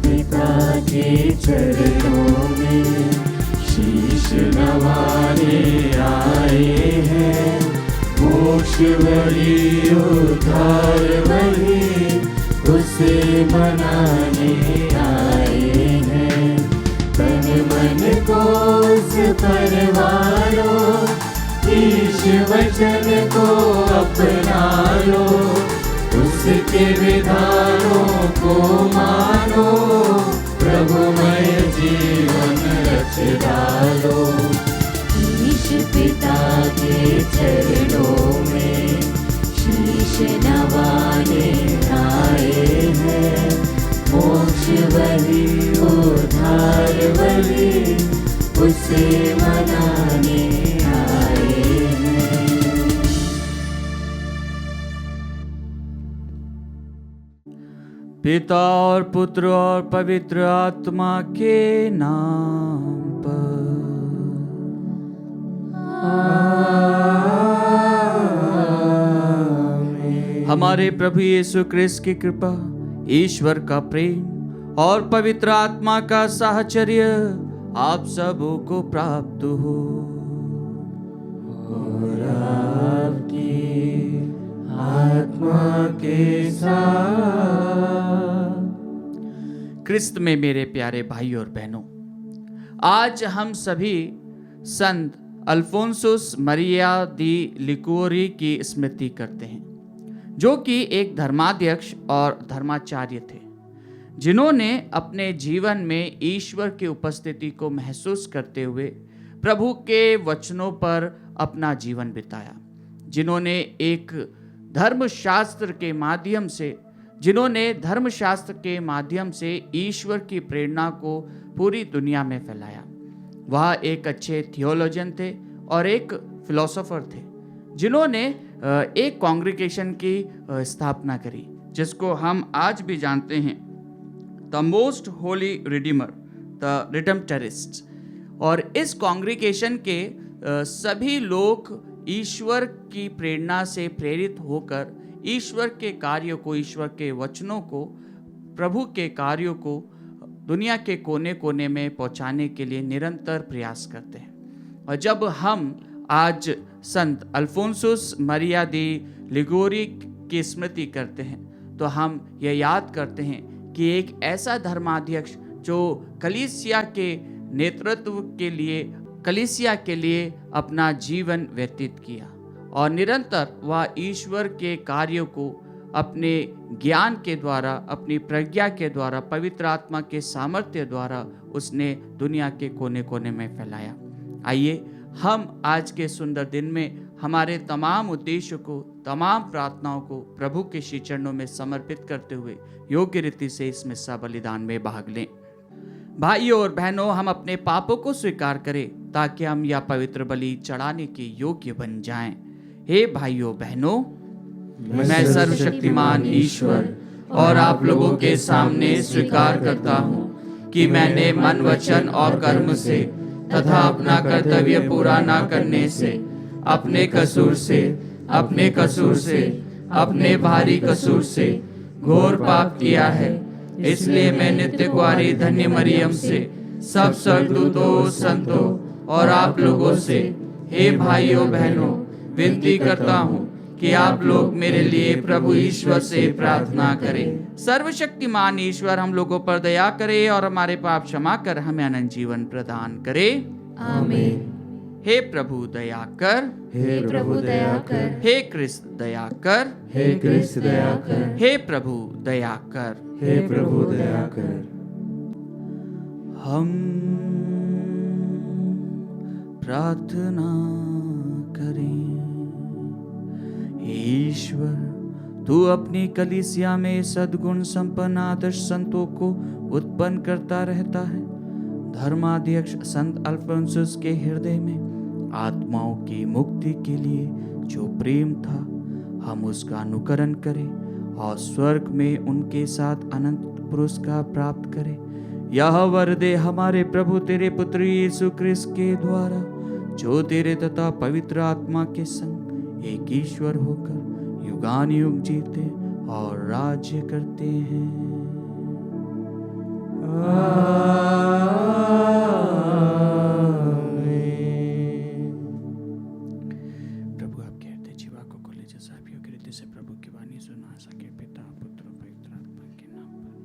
पिता के चरणों में शीश नवाने आए हैं। मोक्ष वही उद्धार वही उसे मनाने आए हैं। तन मन को उस पर वारो, ईश वचन को अपना लो, उसके विधानों को मानो, प्रभुमय जीवन रच डालो। ईश पिता के चरणों में शीश नवाने आए हैं। मोक्ष वही उद्धार वही उसे मनाने आए हैं। पिता और पुत्र और पवित्र आत्मा के नाम पर आमीन। हमारे प्रभु यीशु क्रिस्त की कृपा, ईश्वर का प्रेम और पवित्र आत्मा का साहचर्य आप सबों को प्राप्त हो। और आपकी आत्मा के साथ। क्रिस्त में मेरे प्यारे भाई और बहनों, आज हम सभी संत अल्फोंसुस मरिया दी लिगोरी की स्मृति करते हैं, जो कि एक धर्माध्यक्ष और धर्माचार्य थे, जिन्होंने अपने जीवन में ईश्वर की उपस्थिति को महसूस करते हुए प्रभु के वचनों पर अपना जीवन बिताया, जिन्होंने धर्मशास्त्र के माध्यम से ईश्वर की प्रेरणा को पूरी दुनिया में फैलाया। वह एक अच्छे थियोलॉजियन थे और एक फिलोसोफर थे, जिन्होंने एक कांग्रीगेशन की स्थापना करी, जिसको हम आज भी जानते हैं, the most holy redeemer, the redemptorists. और इस कांग्रीगेशन के सभी लोग ईश्वर की प्रेरणा से प्रेरित होकर ईश्वर के कार्यों को, ईश्वर के वचनों को, प्रभु के कार्यों को दुनिया के कोने कोने में पहुंचाने के लिए निरंतर प्रयास करते हैं। और जब हम आज संत अल्फोंसुस मरिया दी लिगोरी की स्मृति करते हैं, तो हम ये याद करते हैं कि एक ऐसा धर्माध्यक्ष जो कलीसिया के नेतृत्व के लिए, कलीसिया के लिए अपना जीवन व्यतीत किया और निरंतर वह ईश्वर के कार्यों को अपने ज्ञान के द्वारा, अपनी प्रज्ञा के द्वारा, पवित्र आत्मा के सामर्थ्य द्वारा उसने दुनिया के कोने कोने में फैलाया। आइए हम आज के सुंदर दिन में हमारे तमाम उद्देश्यों को, तमाम प्रार्थनाओं को प्रभु के श्री चरणों में समर्पित करते हुए योग्य रीति से इस मिस्सा बलिदान में भाग लें। भाइयों और बहनों, हम अपने पापों को स्वीकार करें ताकि हम यह पवित्र बलि चढ़ाने के योग्य बन जाएं। हे भाइयों बहनों, मैं सर्वशक्तिमान ईश्वर और आप लोगों के सामने स्वीकार करता हूँ कि मैंने मन, वचन और कर्म से तथा अपना कर्तव्य पूरा न करने से, अपने कसूर से, अपने भारी कसूर से घोर पाप किया है। इसलिए मैं नित्य कुंवारी धन्य मरियम से, सब स्वर्गदूतों, संतों और आप लोगों से, हे भाइयों बहनों, विनती करता हूँ कि आप लोग मेरे लिए प्रभु ईश्वर से प्रार्थना करें। सर्वशक्तिमान ईश्वर हम लोगों पर दया करे और हमारे पाप क्षमा कर हमें अनंत जीवन प्रदान करे। आमीन। हे प्रभु दया कर, हे प्रभु दया कर, हे क्रिस्त दया कर, हे क्रिस्त दया कर, हे प्रभु दया कर, हे प्रभु दया कर। हम प्रार्थना करें। ईश्वर, तू अपनी कलीसिया में सद्गुण संपन्न आदर्श संतों को उत्पन्न करता रहता है। धर्माध्यक्ष संत अल्फोंसुस के हृदय में आत्माओं की मुक्ति के लिए जो प्रेम था, हम उसका अनुकरण करें और स्वर्ग में उनके साथ अनंत पुरस्कार प्राप्त करें। यह वर दे हमारे प्रभु तेरे पुत्र यीशु क्रिस्त के द्वारा, जो तेरे तथा पवित्र आत्मा के संग एक ईश्वर होकर युगान युग जीते और राज्य करते हैं। प्रभु आपके हृदय जीवा को खोले, जैसा आप योग्य रीति से प्रभु की वाणी सुना सके। पिता पुत्र पवित्र आत्मा के नाम पर।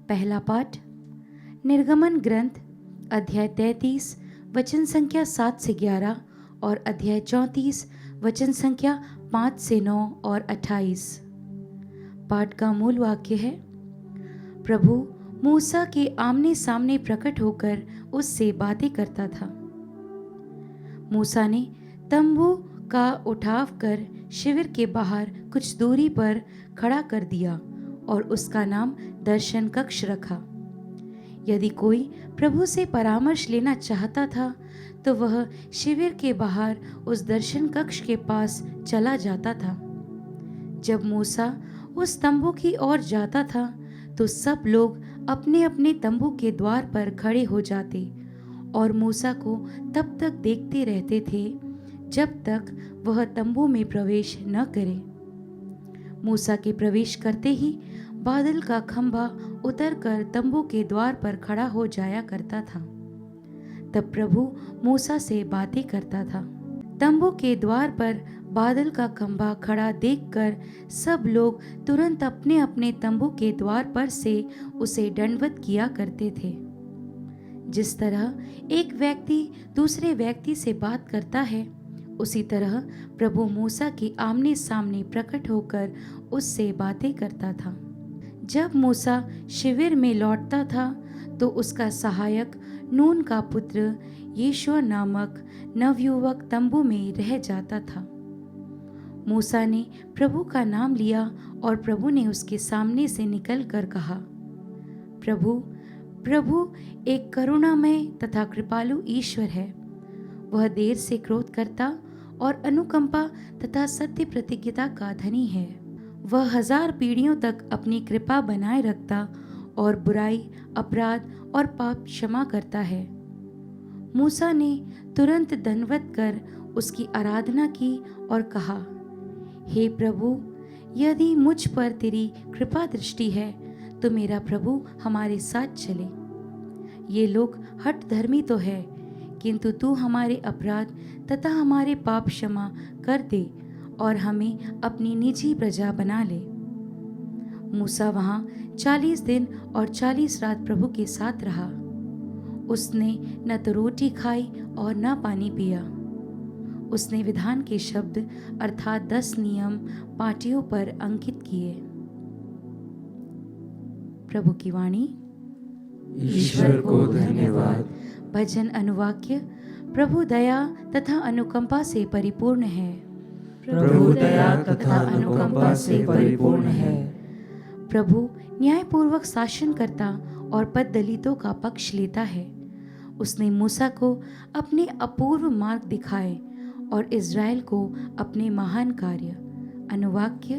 पहला पाठ निर्गमन ग्रंथ अध्याय 33 वचन संख्या 7 से 11 और अध्याय 34 वचन संख्या 5 से 9 और 28। पाठ का मूल वाक्य है, प्रभु मूसा के आमने सामने प्रकट होकर उससे बातें करता था। मूसा ने तंबू का उठाव कर शिविर के बाहर कुछ दूरी पर खड़ा कर दिया और उसका नाम दर्शन कक्ष रखा। यदि कोई प्रभु से परामर्श लेना चाहता था तो वह शिविर के बाहर उस दर्शन कक्ष के पास चला जाता था। जब मूसा उस तंबू की ओर जाता था तो सब लोग अपने अपने तंबू के द्वार पर खड़े हो जाते और मूसा को तब तक देखते रहते थे जब तक वह तंबू में प्रवेश न करे। मूसा के प्रवेश करते ही बादल का खंभा उतरकर तंबू के द्वार पर खड़ा हो जाया करता था। तब प्रभु मूसा से बातें करता था। तंबू के द्वार पर बादल का खंभा खड़ा देखकर सब लोग तुरंत अपने अपने तंबू के द्वार पर से उसे दंडवत किया करते थे। जिस तरह एक व्यक्ति दूसरे व्यक्ति से बात करता है, उसी तरह प्रभु मूसा के आमने सामने प्रकट होकर उससे बातें करता था। जब मूसा शिविर में लौटता था तो उसका सहायक नून का पुत्र यीशुआ नामक नवयुवक तंबू में रह जाता था। मूसा ने प्रभु का नाम लिया और प्रभु ने उसके सामने से निकलकर कहा, प्रभु एक करुणामय तथा कृपालु ईश्वर है। वह देर से क्रोध करता और अनुकंपा तथा सत्य प्रतिज्ञता का धनी है। वह 1000 पीढ़ियों तक अपनी कृपा बनाए रखता और बुराई, अपराध और पाप क्षमा करता है। मूसा ने तुरंत दंडवत कर उसकी आराधना की और कहा, हे प्रभु, यदि मुझ पर तेरी कृपा दृष्टि है तो मेरा प्रभु हमारे साथ चले। ये लोग हठ धर्मी तो है, किंतु तू हमारे अपराध तथा हमारे पाप क्षमा कर दे और हमें अपनी निजी प्रजा बना ले। मूसा वहाँ 40 दिन और 40 रात प्रभु के साथ रहा। उसने न तो रोटी खाई और न पानी पिया। उसने विधान के शब्द अर्थात 10 नियम पाटियों पर अंकित किए। प्रभु की वाणी। ईश्वर को धन्यवाद। भजन अनुवाक्य। प्रभु दया तथा अनुकंपा से परिपूर्ण है। प्रभु दया तथा अनुकंपा से परिपूर्ण है। प्रभु न्यायपूर्वक शासन करता और पद दलितों का पक्ष लेता है। उसने मूसा को अपने अपूर्व मार्ग दिखाए और इज़राइल को अपने महान कार्य। अनुवाक्य।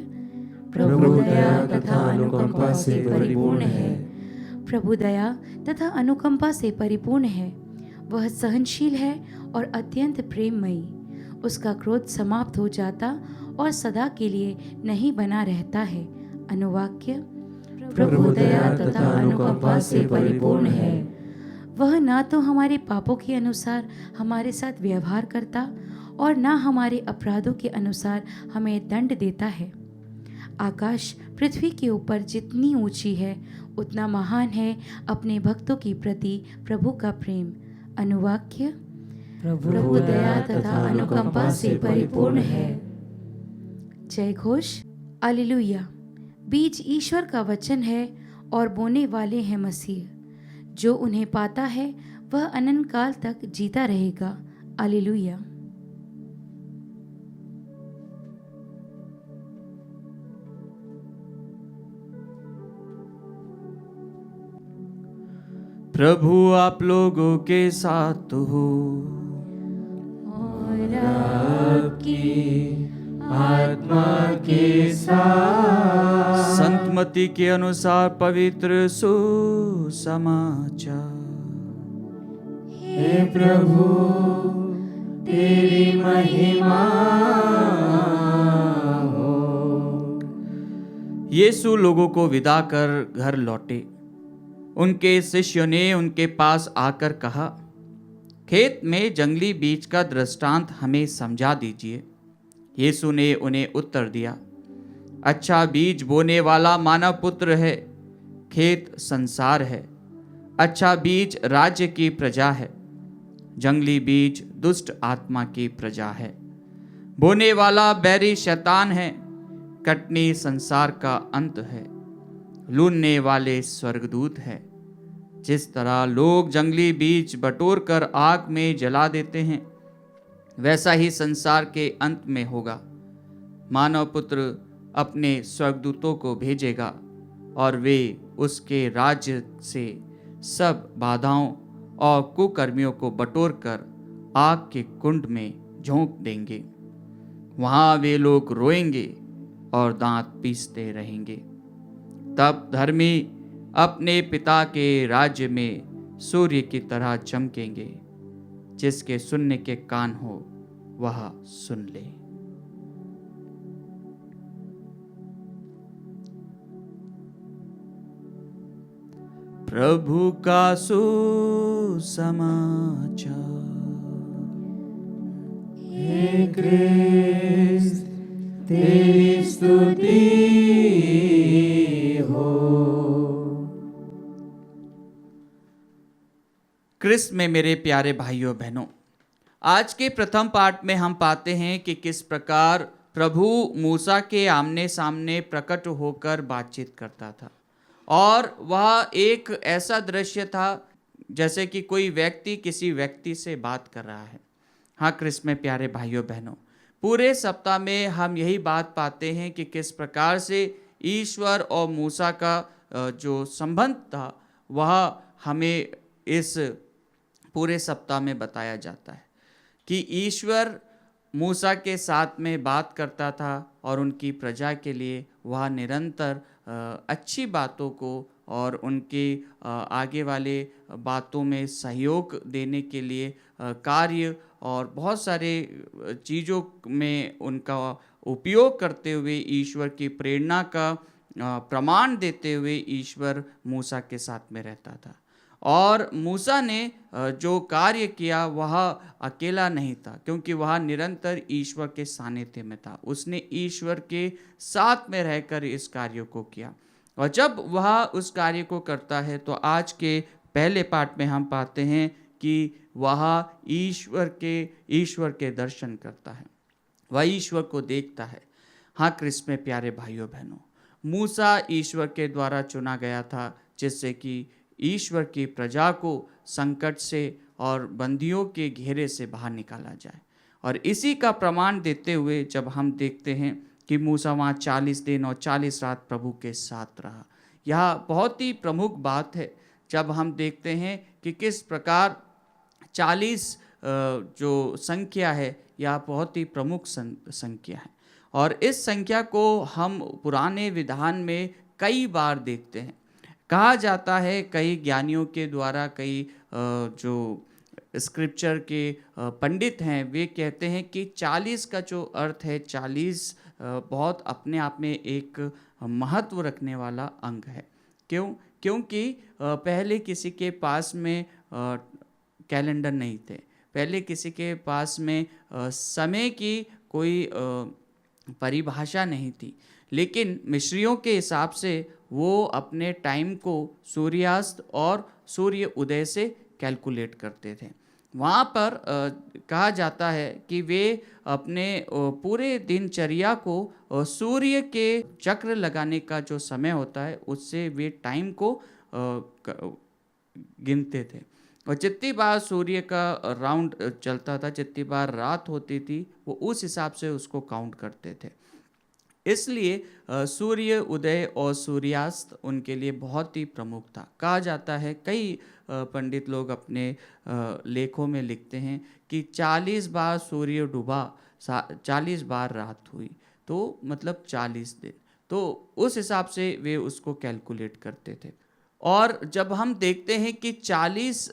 प्रभु दया तथा अनुकंपा से परिपूर्ण है। प्रभु दया तथा अनुकंपा से परिपूर्ण है। वह सहनशील है और अत्यंत प्रेममयी। उसका क्रोध समाप्त हो जाता और सदा के लिए नहीं बना रहता है। अनुवाक्य। प्रभु दया तथा अनुकंपा से परिपूर्ण है। वह ना तो हमारे पापों के अनुसार हमारे साथ व्यवहार करता और ना हमारे अपराधों के अनुसार हमें दंड देता है। आकाश पृथ्वी के ऊपर जितनी ऊंची है उतना महान है अपने भक्तों की प्रति प्रभु का प्रेम। अनुवाक्य। प्रभु दया तथा अनुकंपा से परिपूर्ण है। जय घोष। हालेलुया। बीज ईश्वर का वचन है और बोने वाले हैं मसीह। जो उन्हें पाता है वह अनंत काल तक जीता रहेगा। हालेलुया। प्रभु आप लोगों के साथ हो और आपकी आत्मा के साथ। संत मत्ती के अनुसार पवित्र सुसमाचार। हे प्रभु तेरी महिमा हो। यीशु लोगों को विदा कर घर लौटे। उनके शिष्यों ने उनके पास आकर कहा, खेत में जंगली बीज का दृष्टांत हमें समझा दीजिए। यीशु ने उन्हें उत्तर दिया, अच्छा बीज बोने वाला मानव पुत्र है, खेत संसार है। अच्छा बीज राज्य की प्रजा है, जंगली बीज दुष्ट आत्मा की प्रजा है। बोने वाला बैरी शैतान है, कटनी संसार का अंत है। लूनने वाले स्वर्गदूत है। जिस तरह लोग जंगली बीज बटोर कर आग में जला देते हैं, वैसा ही संसार के अंत में होगा। मानव पुत्र अपने स्वर्गदूतों को भेजेगा और वे उसके राज्य से सब बाधाओं और कुकर्मियों को बटोर कर आग के कुंड में झोंक देंगे। वहां वे लोग रोएंगे और दांत पीसते रहेंगे। तब धर्मी अपने पिता के राज्य में सूर्य की तरह चमकेंगे। जिसके सुनने के कान हो वह सुन ले। प्रभु का सुसमाचार। हे क्रिस्त तेरी स्तुति हो। क्रिस्त में मेरे प्यारे भाइयों बहनों, आज के प्रथम पाठ में हम पाते हैं कि किस प्रकार प्रभु मूसा के आमने सामने प्रकट होकर बातचीत करता था। और वह एक ऐसा दृश्य था जैसे कि कोई व्यक्ति किसी व्यक्ति से बात कर रहा है। हाँ क्रिस्त में प्यारे भाइयों बहनों, पूरे सप्ताह में हम यही बात पाते हैं कि किस प्रकार से ईश्वर और मूसा का जो संबंध था वह हमें इस पूरे सप्ताह में बताया जाता है कि ईश्वर मूसा के साथ में बात करता था और उनकी प्रजा के लिए वह निरंतर अच्छी बातों को और उनके आगे वाले बातों में सहयोग देने के लिए कार्य और बहुत सारे चीज़ों में उनका उपयोग करते हुए ईश्वर की प्रेरणा का प्रमाण देते हुए ईश्वर मूसा के साथ में रहता था। और मूसा ने जो कार्य किया वह अकेला नहीं था, क्योंकि वह निरंतर ईश्वर के सानिध्य में था। उसने ईश्वर के साथ में रहकर इस कार्य को किया। और जब वह उस कार्य को करता है तो आज के पहले पाठ में हम पाते हैं कि वह ईश्वर के दर्शन करता है, वह ईश्वर को देखता है। हाँ क्रिस्त में प्यारे भाइयों बहनों, मूसा ईश्वर के द्वारा चुना गया था जिससे कि ईश्वर की प्रजा को संकट से और बंदियों के घेरे से बाहर निकाला जाए। और इसी का प्रमाण देते हुए जब हम देखते हैं कि मूसा वहाँ 40 दिन और 40 रात प्रभु के साथ रहा, यह बहुत ही प्रमुख बात है। जब हम देखते हैं कि किस प्रकार 40 जो संख्या है यह बहुत ही प्रमुख संख्या है। और इस संख्या को हम पुराने विधान में कई बार देखते हैं। कहा जाता है कई ज्ञानियों के द्वारा, कई जो स्क्रिप्चर के पंडित हैं वे कहते हैं कि 40 का जो अर्थ है, 40 बहुत अपने आप में एक महत्व रखने वाला अंक है। क्योंकि पहले किसी के पास में कैलेंडर नहीं थे, पहले किसी के पास में समय की कोई परिभाषा नहीं थी। लेकिन मिस्रियों के हिसाब से वो अपने टाइम को सूर्यास्त और सूर्य उदय से कैलकुलेट करते थे। वहाँ पर कहा जाता है कि वे अपने पूरे दिनचर्या को सूर्य के चक्र लगाने का जो समय होता है उससे वे टाइम को गिनते थे। और जितनी बार सूर्य का राउंड चलता था, जितनी बार रात होती थी, वो उस हिसाब से उसको काउंट करते थे। इसलिए सूर्य उदय और सूर्यास्त उनके लिए बहुत ही प्रमुख था। कहा जाता है, कई पंडित लोग अपने लेखों में लिखते हैं कि 40 बार सूर्य डूबा, 40 बार रात हुई, तो मतलब 40 दिन। तो उस हिसाब से वे उसको कैलकुलेट करते थे। और जब हम देखते हैं कि 40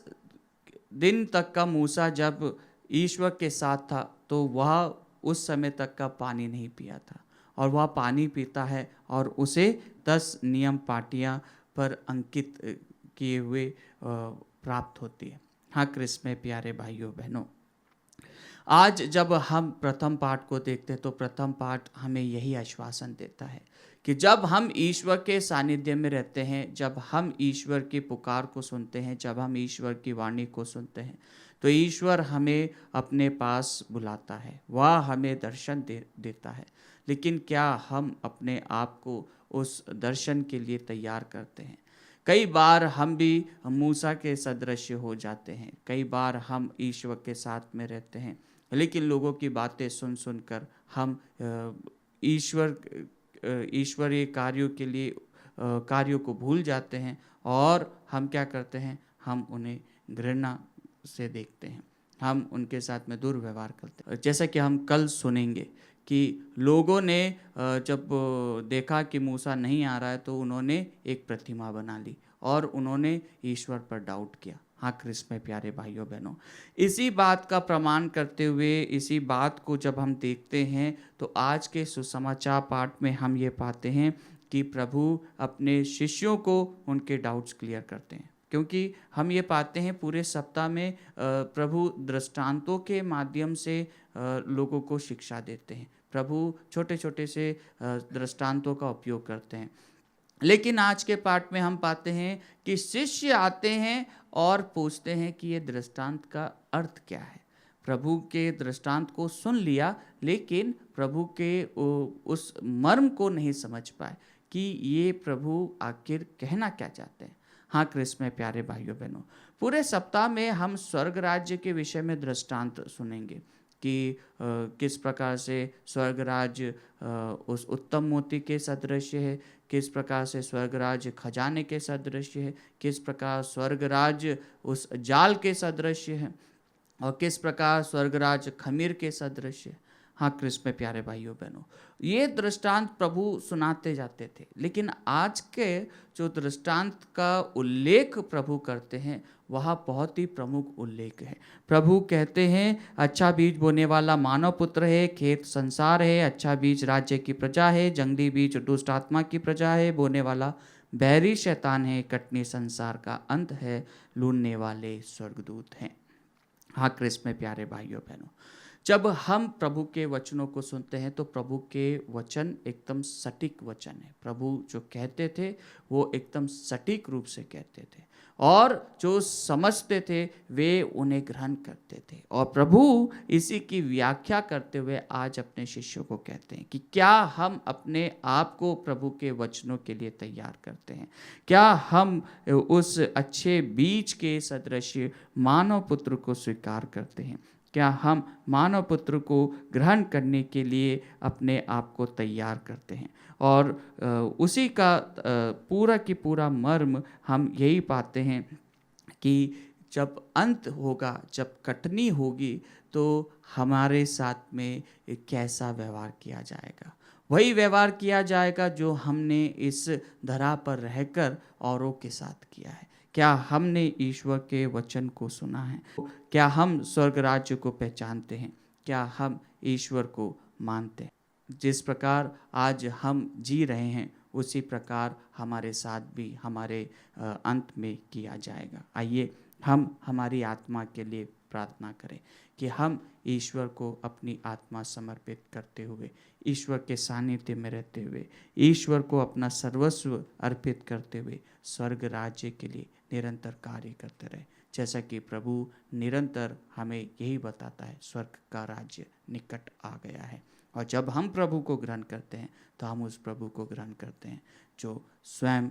दिन तक का मूसा जब ईश्वर के साथ था तो वह उस समय तक का पानी नहीं पिया था। और वह पानी पीता है और उसे 10 नियम पाटियाँ पर अंकित किए हुए प्राप्त होती है। हाँ क्रिस्त में प्यारे भाइयों बहनों, आज जब हम प्रथम पाठ को देखते हैं तो प्रथम पाठ हमें यही आश्वासन देता है कि जब हम ईश्वर के सानिध्य में रहते हैं, जब हम ईश्वर की पुकार को सुनते हैं, जब हम ईश्वर की वाणी को सुनते हैं, तो ईश्वर हमें अपने पास बुलाता है, वह हमें दर्शन देता है। लेकिन क्या हम अपने आप को उस दर्शन के लिए तैयार करते हैं? कई बार हम भी मूसा के सदृश हो जाते हैं, कई बार हम ईश्वर के साथ में रहते हैं, लेकिन लोगों की बातें सुन सुनकर हम ईश्वरीय कार्यों के लिए कार्यों को भूल जाते हैं और हम क्या करते हैं, हम उन्हें घृणा से देखते हैं, हम उनके साथ में दुर्व्यवहार करते हैं। जैसा कि हम कल सुनेंगे कि लोगों ने जब देखा कि मूसा नहीं आ रहा है तो उन्होंने एक प्रतिमा बना ली और उन्होंने ईश्वर पर डाउट किया। हाँ क्रिस्त में प्यारे भाइयों बहनों, इसी बात का प्रमाण करते हुए, इसी बात को जब हम देखते हैं तो आज के सुसमाचार पाठ में हम ये पाते हैं कि प्रभु अपने शिष्यों को उनके डाउट्स क्लियर करते हैं। क्योंकि हम ये पाते हैं पूरे सप्ताह में प्रभु दृष्टांतों के माध्यम से लोगों को शिक्षा देते हैं, प्रभु छोटे छोटे से दृष्टांतों का उपयोग करते हैं। लेकिन आज के पाठ में हम पाते हैं कि शिष्य आते हैं और पूछते हैं कि ये दृष्टांत का अर्थ क्या है। प्रभु के दृष्टांत को सुन लिया लेकिन प्रभु के उस मर्म को नहीं समझ पाए कि ये प्रभु आखिर कहना क्या चाहते हैं। हाँ क्रिस्त में प्यारे भाइयों बहनों, पूरे सप्ताह में हम स्वर्ग राज्य के विषय में दृष्टांत सुनेंगे कि किस प्रकार से स्वर्ग राज्य उस उत्तम मोती के सदृश है, किस प्रकार से स्वर्ग राज्य खजाने के सदृश है, किस प्रकार स्वर्ग राज्य उस जाल के सदृश है और किस प्रकार स्वर्ग राज्य खमीर के सदृश है। हाँ क्रिस्त में प्यारे भाइयों बहनों, ये दृष्टांत प्रभु सुनाते जाते थे, लेकिन आज के जो दृष्टांत का उल्लेख प्रभु करते हैं वह बहुत ही प्रमुख उल्लेख है। प्रभु कहते हैं अच्छा बीज बोने वाला मानव पुत्र है, खेत संसार है, अच्छा बीज राज्य की प्रजा है, जंगली बीज दुष्ट आत्मा की प्रजा है, बोने वाला बैरी शैतान है, कटनी संसार का अंत है, लूटने वाले स्वर्गदूत हैं। हाँ क्रिस्त में प्यारे भाइयों बहनों, जब हम प्रभु के वचनों को सुनते हैं तो प्रभु के वचन एकदम सटीक वचन है। प्रभु जो कहते थे वो एकदम सटीक रूप से कहते थे और जो समझते थे वे उन्हें ग्रहण करते थे। और प्रभु इसी की व्याख्या करते हुए आज अपने शिष्यों को कहते हैं कि क्या हम अपने आप को प्रभु के वचनों के लिए तैयार करते हैं? क्या हम उस अच्छे बीज के सदृश मानव पुत्र को स्वीकार करते हैं? क्या हम मानव पुत्र को ग्रहण करने के लिए अपने आप को तैयार करते हैं? और उसी का पूरा की पूरा मर्म हम यही पाते हैं कि जब अंत होगा, जब कटनी होगी, तो हमारे साथ में कैसा व्यवहार किया जाएगा। वही व्यवहार किया जाएगा जो हमने इस धरा पर रहकर औरों के साथ किया है। क्या हमने ईश्वर के वचन को सुना है? क्या हम स्वर्ग राज्य को पहचानते हैं? क्या हम ईश्वर को मानते हैं? जिस प्रकार आज हम जी रहे हैं उसी प्रकार हमारे साथ भी हमारे अंत में किया जाएगा। आइए हम हमारी आत्मा के लिए प्रार्थना करें कि हम ईश्वर को अपनी आत्मा समर्पित करते हुए, ईश्वर के सानिध्य में रहते हुए, ईश्वर को अपना सर्वस्व अर्पित करते हुए स्वर्ग राज्य के लिए निरंतर कार्य करते रहे। जैसा कि प्रभु निरंतर हमें यही बताता है, स्वर्ग का राज्य निकट आ गया है। और जब हम प्रभु को ग्रहण करते हैं तो हम उस प्रभु को ग्रहण करते हैं जो स्वयं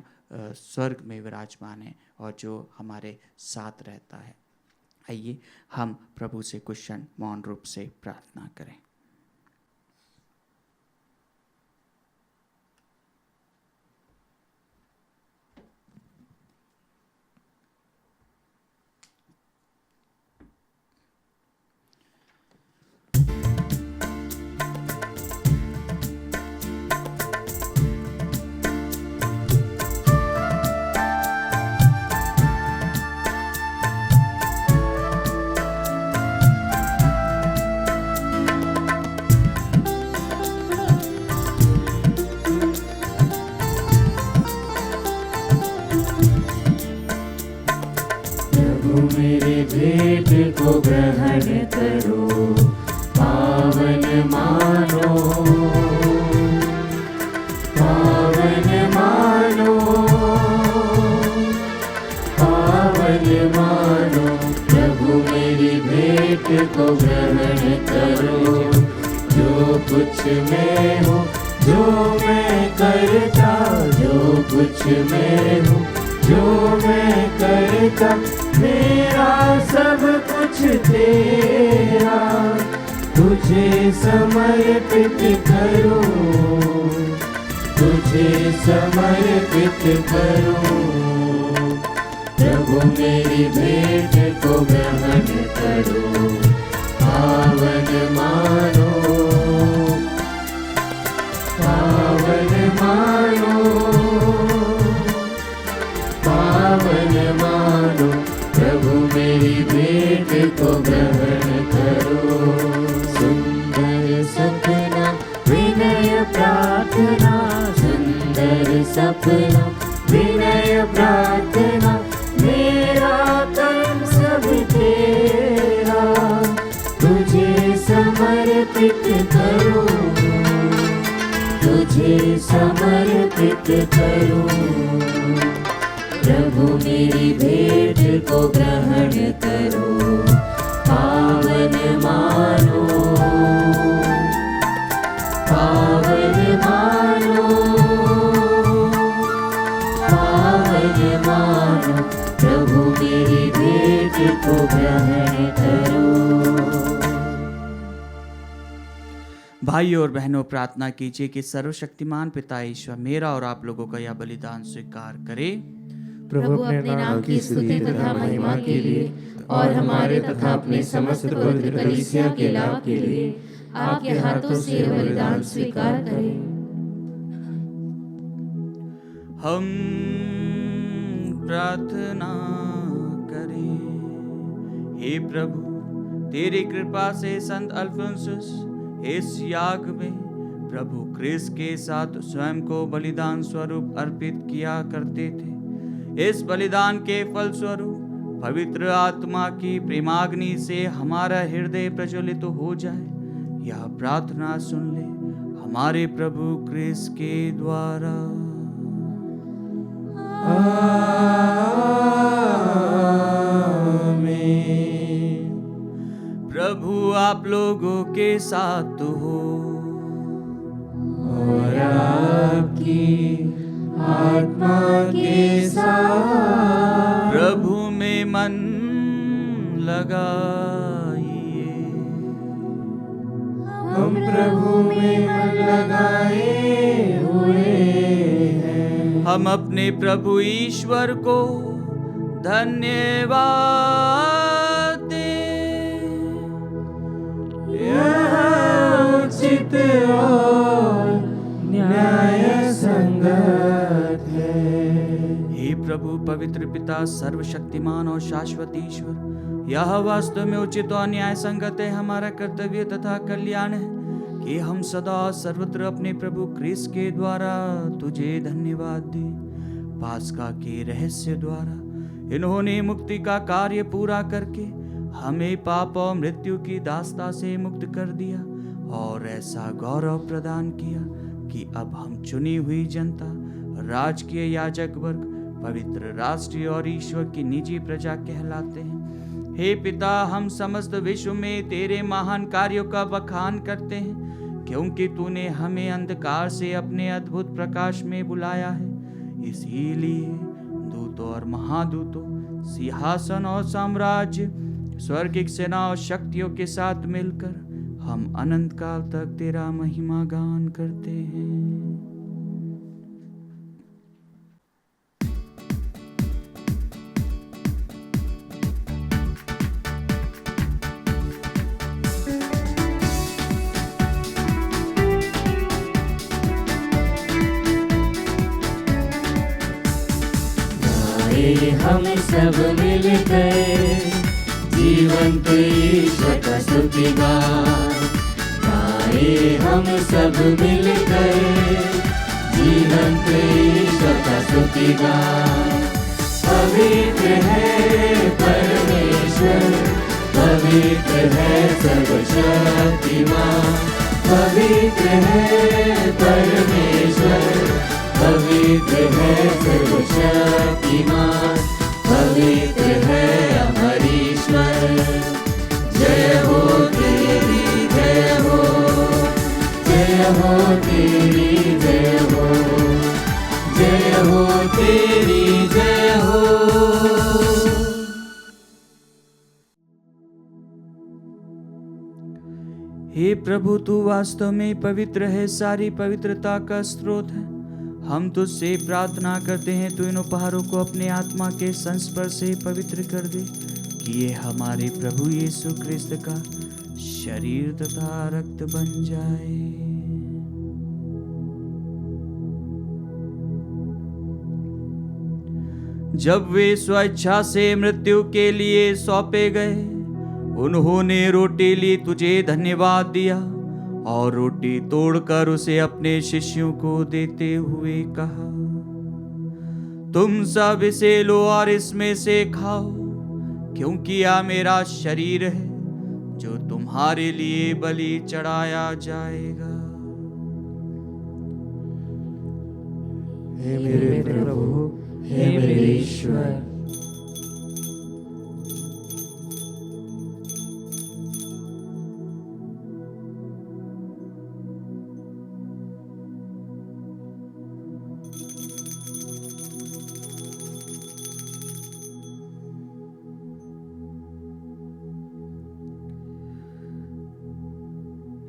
स्वर्ग में विराजमान है और जो हमारे साथ रहता है। आइए हम प्रभु से कुछ क्षण मौन रूप से प्रार्थना करें। को ग्रहण करो, पावन मानो, पावन मानो, पावन मानो। प्रभु मेरी भेंट को ग्रहण करो, जो कुछ मैं हूँ, जो मैं करता, जो कुछ मैं हूँ, जो मैं करता, मेरा सब कुछ तेरा, तुझे समर्पित करूं, तुझे समर्पित करूं। प्रभु मेरी भेंट को ग्रहण करो, पावन मानो, पावन मानो, पावन मानो। प्रभु मेरी भेंट को ग्रहण करो, सुंदर सपना विनय प्रार्थना, सुंदर सपना विनय प्रार्थना, मेरा कर्म सब तेरा, तुझे समर्पित करूं, तुझे समर्पित करूं। प्रभु मेरी भेंट को ग्रहण करो, पावन मानो, पावन मानो, पावन मानो। प्रभु मेरी भेंट को ग्रहण करो। भाइयों और बहनों, प्रार्थना कीजिए कि सर्वशक्तिमान पिता ईश्वर मेरा और आप लोगों का यह बलिदान स्वीकार करे। प्रभु अपने नाम की स्तुति तथा महिमा के लिए और हमारे तथा अपने समस्त पवित्र कलीसिया के लाभ के लिए आपके हाथों से यह बलिदान स्वीकार करें। हम प्रार्थना करें। हे प्रभु, तेरी कृपा से संत अल्फोंसुस इस याग में प्रभु क्रिस्त के साथ स्वयं को बलिदान स्वरूप अर्पित किया करते थे। इस बलिदान के फल स्वरूप पवित्र आत्मा की प्रेमाग्नि से हमारा हृदय प्रज्वलित हो जाए। यह प्रार्थना सुन ले हमारे प्रभु क्रिस्त के द्वारा। आमीन। प्रभु आप लोगों के साथ हो और आपकी आत्मा के साथ। प्रभु में मन लगाइए। हम प्रभु में मन लगाए हुए हैं। हम अपने प्रभु ईश्वर को धन्यवाद दें। यह उचित और न्याय संगत है। हे प्रभु पवित्र पिता, सर्वशक्तिमान और शाश्वत ईश्वर, यह वास्तव में उचित और न्याय संगत है, हमारा कर्तव्य तथा कल्याण है कि हम सदा सर्वत्र अपने प्रभु क्रिस्त के द्वारा तुझे धन्यवाद दें। पास्का के रहस्य द्वारा इन्होंने मुक्ति का कार्य पूरा करके हमें पाप और मृत्यु की दास्ता से मुक्त कर दिया और ऐसा गौरव प्रदान किया कि अब हम चुनी हुई जनता, राजकीय याजक वर्ग, पवित्र राष्ट्र और ईश्वर की निजी प्रजा कहलाते हैं। हे पिता, हम समस्त विश्व में तेरे महान कार्यों का बखान करते हैं, क्योंकि तूने हमें अंधकार से अपने अद्भुत प्रकाश में बुलाया है। इसीलिए दूतों और महादूतों, सिंहासन और साम्राज्य, स्वर्गिक सेना और शक्तियों के साथ मिलकर हम अनंत काल तक तेरा महिमा गान करते हैं। हम सब मिलकर जीवंत ईश्वर का स्तुति गाएं। हम सब मिलकर जीवंत ईश्वर का स्तुति गाएं। पवित्र है परमेश्वर, पवित्र है सर्वशक्तिमान, पवित्र है परमेश्वर, पवित्र है सर्वशक्तिमान, पवित्र है अमरीश्वर। जय हो तेरी जय हो, जय हो तेरी जय हो, जय हो तेरी जय हो। हे प्रभु, तू वास्तव में पवित्र है, सारी पवित्रता का स्रोत है। हम तुझसे प्रार्थना करते हैं, तू इन उपहारों को अपने आत्मा के संस्पर्श से पवित्र कर दे, कि ये हमारे प्रभु यीशु क्रिस्त का शरीर तथा रक्त बन जाए। जब वे स्वेच्छा से मृत्यु के लिए सौंपे गए, उन्होंने रोटी ली, तुझे धन्यवाद दिया और रोटी तोड़कर उसे अपने शिष्यों को देते हुए कहा, तुम सब इसे लो और इसमें से खाओ, क्योंकि यह मेरा शरीर है जो तुम्हारे लिए बलि चढ़ाया जाएगा। हे मेरे प्रभु, हे मेरे ईश्वर।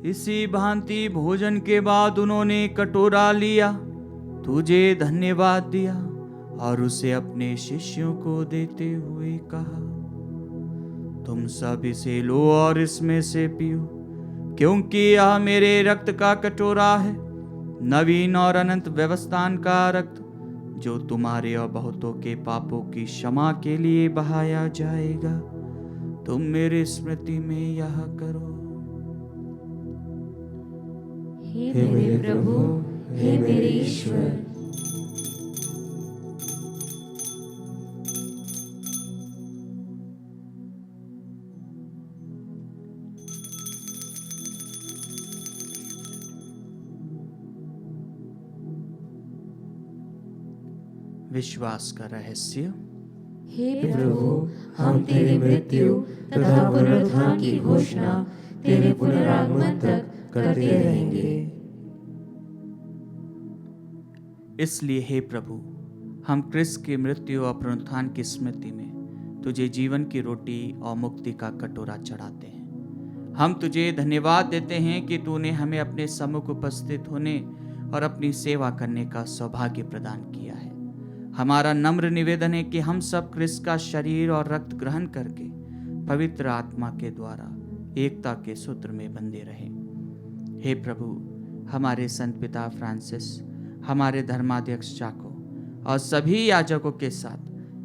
इसी भांति भोजन के बाद उन्होंने कटोरा लिया, तुझे धन्यवाद दिया और उसे अपने शिष्यों को देते हुए कहा, तुम सब इसे लो और इसमें से पियो, क्योंकि यह मेरे रक्त का कटोरा है, नवीन और अनंत व्यवस्थान का रक्त, जो तुम्हारे और बहुतों के पापों की क्षमा के लिए बहाया जाएगा। तुम मेरे स्मृति में यह करो। हे मेरे प्रभु, हे मेरे ईश्वर। विश्वास का रहस्य। हे प्रभु, हम तेरी मृत्यु तथा पुनरुत्थान की घोषणा तेरे पुनरागमन तक करते रहेंगे। इसलिए हे प्रभु, हम क्रिस्त की मृत्यु और पुनरुत्थान की स्मृति में तुझे जीवन की रोटी और मुक्ति का कटोरा चढ़ाते हैं। हम तुझे धन्यवाद देते हैं कि तूने हमें अपने सम्मुख उपस्थित होने और अपनी सेवा करने का सौभाग्य प्रदान किया है। हमारा नम्र निवेदन है कि हम सब क्रिस्त का शरीर और रक्त ग्रहण करके पवित्र आत्मा के द्वारा एकता के सूत्र में बंधे रहें। हे प्रभु, हमारे संत पिता फ्रांसिस, हमारे धर्माध्यक्ष चाको और सभी याजकों के साथ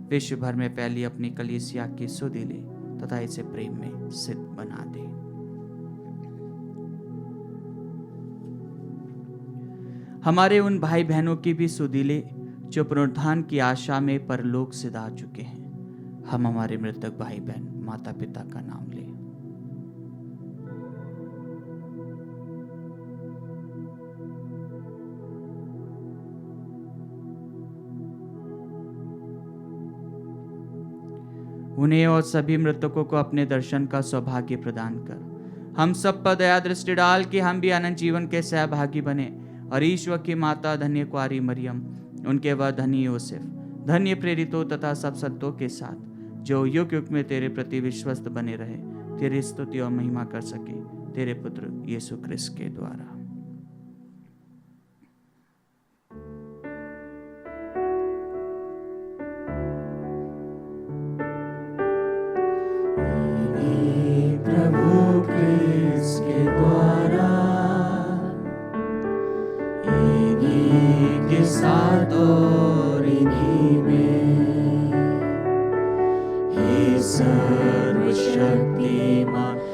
विश्व भर में फैली अपनी कलीसिया की सुधि ले तथा इसे प्रेम में सिद्ध बना दे। हमारे उन भाई बहनों की भी सुधि ले जो पुनरुत्थान की आशा में परलोक सिधा चुके हैं। हम हमारे मृतक भाई बहन माता पिता का नाम लें। उन्हें और सभी मृतकों को अपने दर्शन का सौभाग्य प्रदान कर हम सब पर दया दृष्टि डाल कि हम भी अनंत जीवन के सहभागी बने और ईश्वर की माता धन्य कुआरी मरियम, उनके वह धन्य योसेफ, धन्य प्रेरितों तथा सब संतों के साथ जो युग युग में तेरे प्रति विश्वस्त बने रहे, तेरी स्तुति और महिमा कर सके, तेरे पुत्र यीशु क्रिस्त के द्वारा। प्रभु क्रिस्त के द्वारा इन्हीं के साथ और इन्हीं में हे सर्वशक्तिमान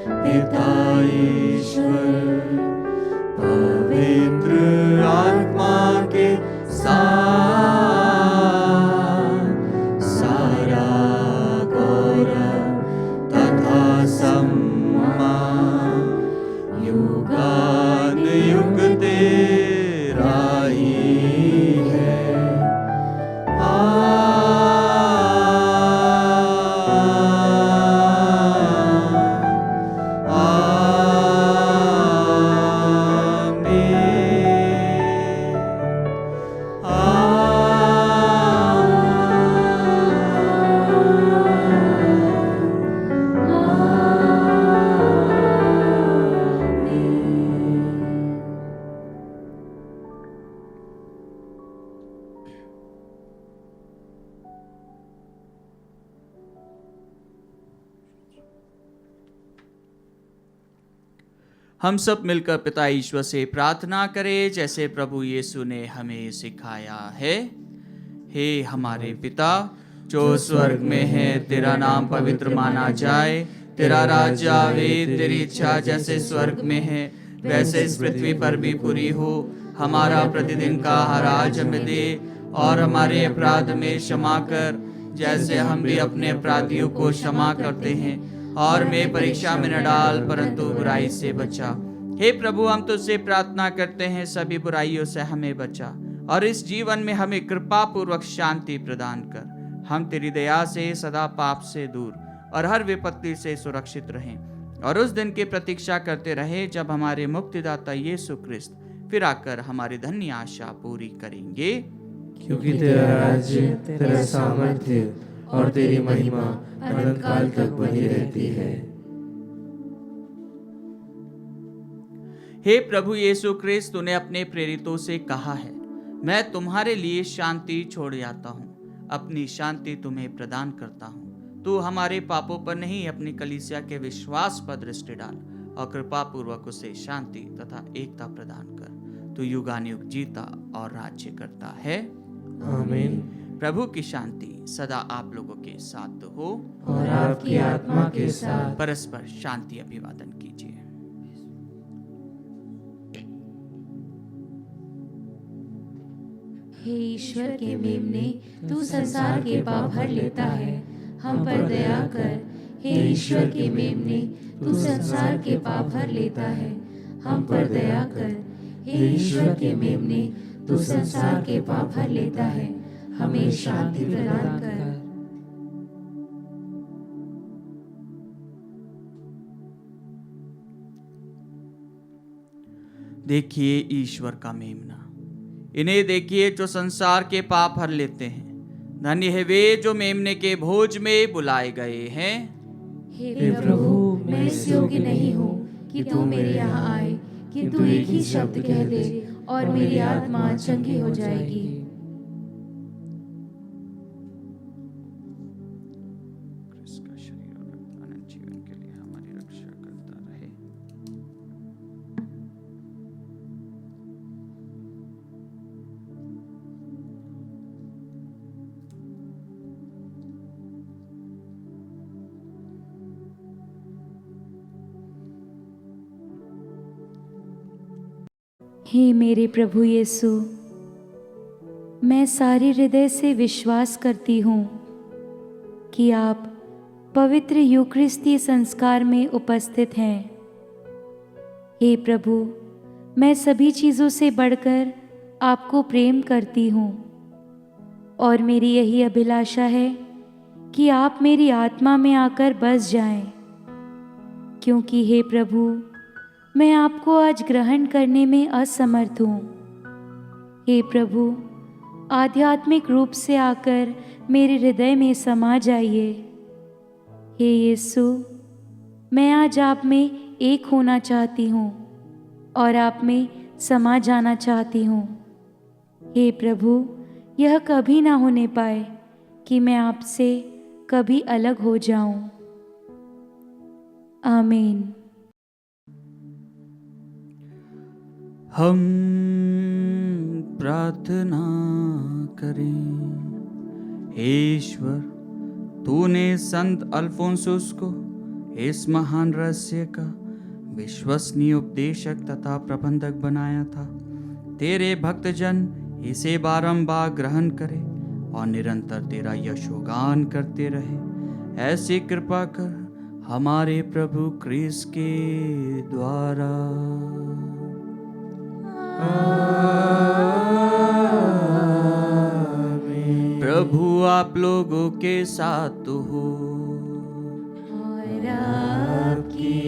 पिता ईश्वर पवित्र आत्मा के साथ सारा गौरव तथा हम सब मिलकर पिता ईश्वर से प्रार्थना करें जैसे प्रभु यीशु ने हमें सिखाया है। हे हमारे पिता जो स्वर्ग में है, तेरा नाम पवित्र माना जाए, तेरा राज्य आवे, तेरी इच्छा जैसे स्वर्ग में है वैसे इस पृथ्वी पर भी पूरी हो। हमारा प्रतिदिन का आहार आज हमें दे, और हमारे अपराध में क्षमा कर जैसे हम भी अपने अपराधियों को क्षमा करते हैं, और हमें परीक्षा में न डाल परंतु बुराई से बचा। हे प्रभु, हम तुझसे प्रार्थना करते हैं सभी बुराइयों से हमें बचा, और इस जीवन में हमें कृपा पूर्वक शांति प्रदान कर। हम तेरी दया से सदा पाप से दूर और हर विपत्ति से सुरक्षित रहें, और उस दिन की प्रतीक्षा करते रहे जब हमारे मुक्तिदाता यीशु ख्रिस्त फिर आकर हमारी धन्य आशा पूरी करेंगे। क्योंकि तेरा राज्य, तेरा सामर्थ्य और तेरी महिमा अनंत काल तक बनी रहती है। हे प्रभु यीशु ख्रिस्त, तूने अपने प्रेरितों से कहा है, मैं तुम्हारे लिए शांति छोड़ जाता हूँ, अपनी शांति तुम्हें प्रदान करता हूँ। तू हमारे पापों पर नहीं, अपनी कलीसिया के विश्वास पर दृष्टि डाल और कृपा पूर्वक उसे शांति तथा एकता प्रदान कर। तू युगानुयुग जीता और राज्य करता है। आमीन। प्रभु की शांति सदा आप लोगों के साथ हो और आपकी आत्मा के साथ। परस्पर शांति अभिवादन कीजिए। हे ईश्वर के मेमने, तू संसार के पाप हर लेता है, हम पर दया कर। हे ईश्वर के मेमने, तू संसार के पाप हर लेता है, हम पर दया कर। हे ईश्वर के मेमने, तू संसार के पाप हर लेता है, हमें शांति प्रदान कर। देखिए ईश्वर का मेमना, इन्हें देखिए जो संसार के पाप हर लेते हैं। धन्य है वे जो मेमने के भोज में बुलाए गए हैं। हे प्रभु, मैं इस योग्य नहीं हूँ कि तू मेरे यहाँ आए, किंतु एक ही शब्द कह दे और मेरी आत्मा चंगी हो जाएगी। क्रिस्त का शरीर और रक्त अनंत जीवन के लिए हमारी रक्षा करता रहे। हे मेरे प्रभु यीशु, मैं सारे हृदय से विश्वास करती हूँ कि आप पवित्र यूकरिस्ती संस्कार में उपस्थित हैं। हे प्रभु, मैं सभी चीज़ों से बढ़कर आपको प्रेम करती हूँ, और मेरी यही अभिलाषा है कि आप मेरी आत्मा में आकर बस जाएं, क्योंकि हे प्रभु, मैं आपको आज ग्रहण करने में असमर्थ हूँ। हे प्रभु, आध्यात्मिक रूप से आकर मेरे हृदय में समा जाइए। हे यीशु, मैं आज आप में एक होना चाहती हूँ और आप में समा जाना चाहती हूँ। हे प्रभु, यह कभी ना होने पाए कि मैं आपसे कभी अलग हो जाऊं। आमीन। हम प्रार्थना करें। हे ईश्वर, तूने संत अल्फोंसुस को इस महान रहस्य का विश्वसनीय उपदेशक तथा प्रबंधक बनाया था। तेरे भक्तजन इसे बारंबार ग्रहण करें और निरंतर तेरा यशोगान करते रहे। ऐसी कृपा कर हमारे प्रभु क्रिस्त के द्वारा। प्रभु आप लोगों के साथ हो और आपकी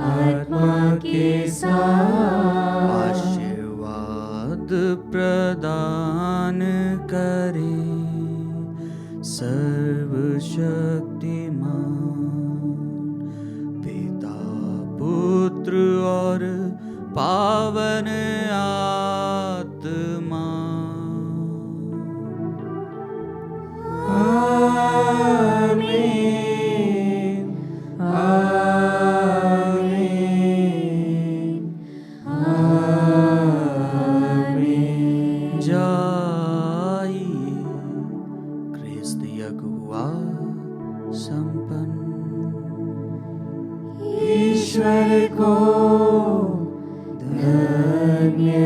आत्मा के साथ। आशीर्वाद प्रदान करे सर्वशक्तिमान पिता, पुत्र और पावन आत्मा। आमीन, आमीन। को धन्यवाद।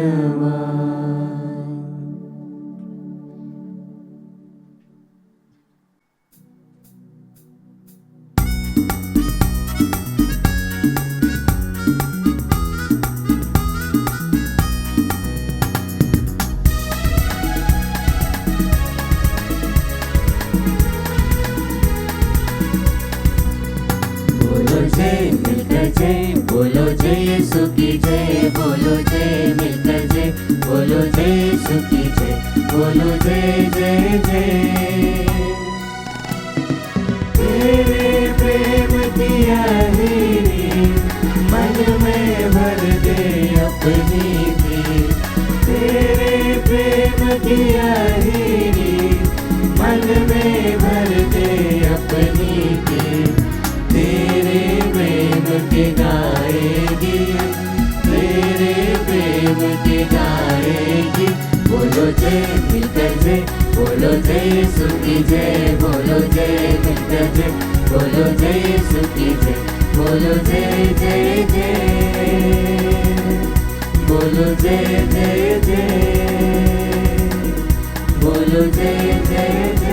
बोलो जय मिलकर जय, बोलो जय यीशु की जय, बोलो जय मिलकर जय, बोलो जय यीशु की जय, बोलो जय जय जय। तेरे प्रेम की अहीरी मन में भर दे अपनी भी, तेरे प्रेम की अहीरी मन में भर दे अपनी भी। तेरे प्रेम के गाएगी, तेरे प्रेम के गाएगी। बोलो जय मिलकर जय, बोलो जय यीशु की जय, बोलो जय मिलकर जय, बोलो जय यीशु की जय, बोलो जय जय जय, बोलो जय जय जय, बोलो जय जय जय।